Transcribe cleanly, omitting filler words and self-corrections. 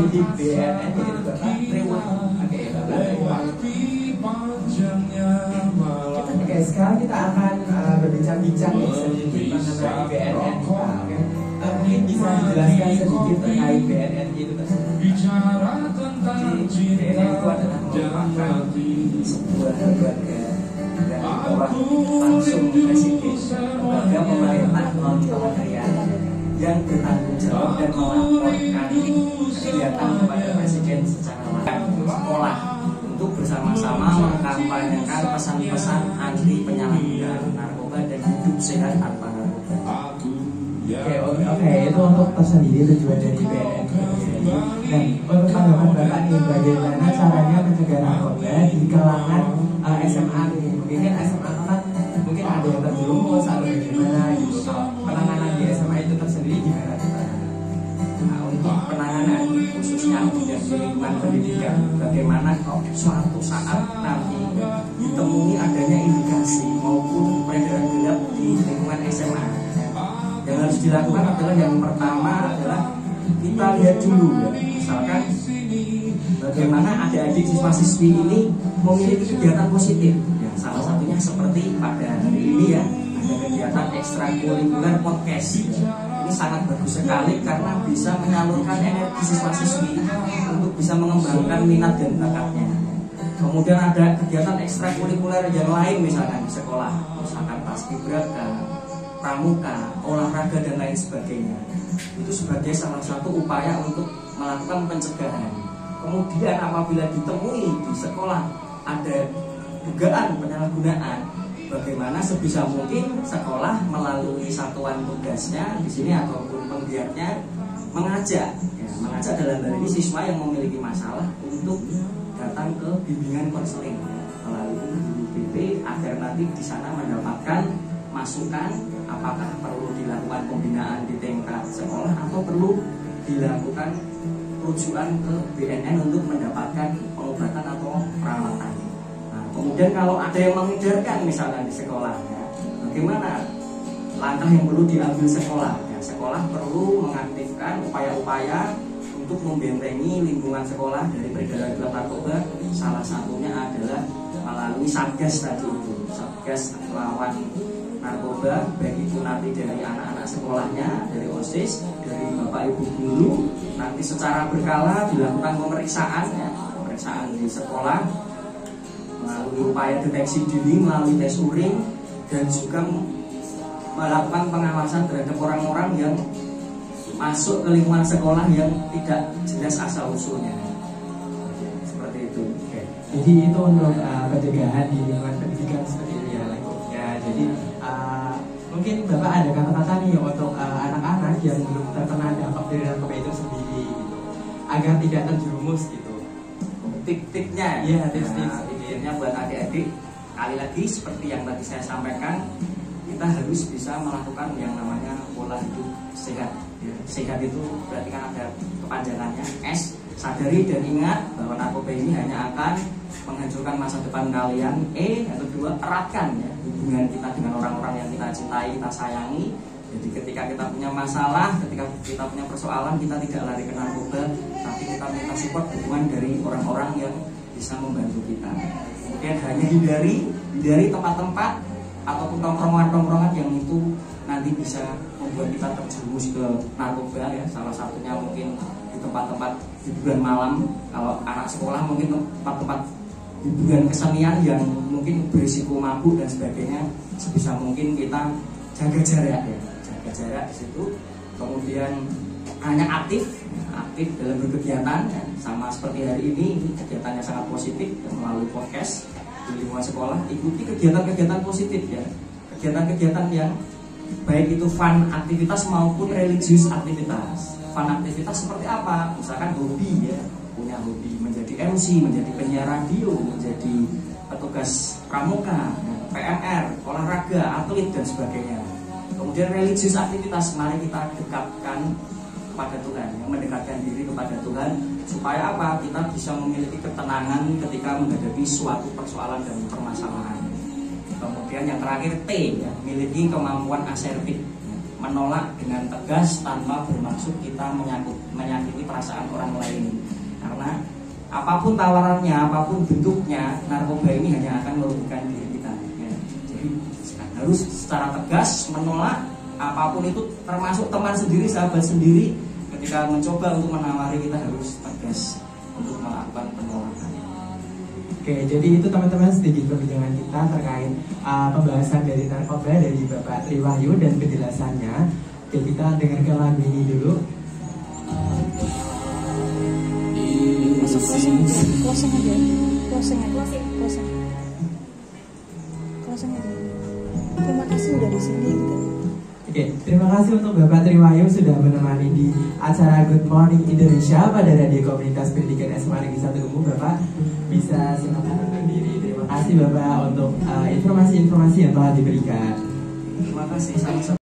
di BNN itu Bapak Triwan. Oke, Bapak Triwan. Oke, sekarang kita akan berbincang-bincang sedikit mengenai BNN kita. Oke, mungkin bisa dijelaskan sedikit terkait BNN itu tersebut. Jadi BNN itu adalah merupakan sebuah lembaga yang bawah langsung presiden, lembaga pemerintah non kementerian yang bertanggung jawab dan melaporkan kegiatan kepada presiden secara langsung. Sekolah untuk bersama-sama mengkampanyekan pesan-pesan anti penyalahgunaan narkoba dan hidup sehat tanpa narkoba. Oke, itu untuk tersendiri tujuan dari BNN. Dan untuk tanggapan Bapak nih, bagaimana caranya mencegah narkoba di kalangan SMA ini? Mungkin SMA kan mungkin ada yang terjerumus atau bagaimana gitu. Penanganan di SMA itu tersendiri gimana kita? Nah, untuk penanganan khususnya di lingkungan pendidikan, bagaimana kalau suatu saat nanti ditemui adanya indikasi maupun peredaran gelap di lingkungan SMA, yang harus dilakukan adalah yang pertama adalah kita lihat dulu ya, misalkan bagaimana adik-adik siswa-siswi ini memiliki kegiatan positif ya, salah satunya seperti pada hari ini ya, ada kegiatan ekstrakurikuler podcast ya. Ini sangat bagus sekali karena bisa menyalurkan energi siswa-siswi untuk bisa mengembangkan minat dan bakatnya. Kemudian ada kegiatan ekstrakurikuler yang lain misalkan di sekolah, misalkan paskibraka, pramuka, olahraga dan lain sebagainya. Itu sebagai salah satu upaya untuk melakukan pencegahan. Kemudian apabila ditemui di sekolah ada dugaan penyalahgunaan, bagaimana sebisa mungkin sekolah melalui satuan tugasnya di sini ataupun penggiatnya mengajak dalam hal ini siswa yang memiliki masalah untuk datang ke bimbingan konseling melalui guru BP agar nanti di sana mendapatkan masukan apakah perlu dilakukan pembinaan di tingkat sekolah atau perlu dilakukan rujukan ke BNN untuk mendapatkan pengobatan atau perawatan. Nah, kemudian kalau ada yang mengedarkan misalnya di sekolah, ya, bagaimana langkah yang perlu diambil sekolah? Ya, sekolah perlu mengaktifkan upaya-upaya untuk membentengi lingkungan sekolah dari peredaran gelap narkoba. Salah satunya adalah melalui satgas tadi itu, satgas lawan narkoba, baik itu nanti dari anak-anak sekolahnya, dari OSIS, dari bapak ibu guru, nanti secara berkala dilakukan pemeriksaan ya, pemeriksaan di sekolah melalui upaya deteksi dini melalui tes urin dan juga melakukan pengawasan terhadap orang-orang yang masuk ke lingkungan sekolah yang tidak jelas asal usulnya. Seperti itu. Oke. Jadi itu untuk pencegahan di lingkungan pendidikan seperti itu ya. Jadi mungkin Bapak ada kata-kata nih untuk anak-anak yang belum terkena dampak dari narkoba itu sendiri gitu, agar tidak terjerumus gitu. Tip-tipnya ya, tips-tipsnya buat adik-adik, kali lagi seperti yang tadi saya sampaikan, kita harus bisa melakukan yang namanya pola hidup sehat ya. Sehat itu berarti kan ada kepanjangannya S, sadari dan ingat bahwa narkoba ini hanya akan menghancurkan masa depan kalian. Yang kedua, eratkan ya hubungan kita dengan orang-orang yang kita cintai, kita sayangi. Jadi ketika kita punya masalah, ketika kita punya persoalan, kita tidak lari ke narkoba, tapi kita minta support dukungan dari orang-orang yang bisa membantu kita. Kemudian hanya hindari tempat-tempat ataupun tongkrongan-tongkrongan yang itu nanti bisa membuat kita terjerumus ke narkoba ya. Salah satunya mungkin di tempat-tempat hiburan malam, kalau anak sekolah mungkin tempat-tempat hiburan kesenian yang mungkin berisiko mabuk dan sebagainya. Sebisa mungkin kita jaga jarak ya, jaga jarak di situ. Kemudian hanya aktif dalam berkegiatan ya. Sama seperti hari ini kegiatannya sangat positif ya, melalui podcast di lingkungan sekolah. Ikuti kegiatan-kegiatan positif ya, kegiatan-kegiatan yang baik itu fun aktivitas maupun religius aktivitas. Fun aktivitas seperti apa? Misalkan hobi ya, punya hobi menjadi MC, menjadi penyiar radio, menjadi petugas pramuka, PMR, olahraga, atlet dan sebagainya. Kemudian religius aktivitas, mari kita dekatkan kepada Tuhan, mendekatkan diri kepada Tuhan supaya apa? Kita bisa memiliki ketenangan ketika menghadapi suatu persoalan dan permasalahan. Kemudian yang terakhir T ya, memiliki kemampuan asertif. menolak dengan tegas tanpa bermaksud kita menyakiti perasaan orang lain. Karena apapun tawarannya, apapun bentuknya, narkoba ini hanya akan merugikan diri kita. Ya. Jadi harus secara tegas menolak apapun itu, termasuk teman sendiri, sahabat sendiri. Ketika mencoba untuk menawari, kita harus tegas untuk melakukan penolakan. Oke, jadi itu teman-teman sedikit perbincangan kita terkait pembahasan dari narkoba dari Bapak Triwahyu dan penjelasannya. Oke, kita dengarkan lagu ini dulu. Closing aja. Terima kasih udah di sini gitu. Oke, terima kasih untuk Bapak Triwahyu sudah menemani di acara Good Morning Indonesia pada Radio Komunitas Pendidikan SMA Negeri 1 Umum. Bapak bisa silakan berdiri. Terima kasih Bapak untuk informasi-informasi yang telah diberikan. Terima kasih, sama-sama.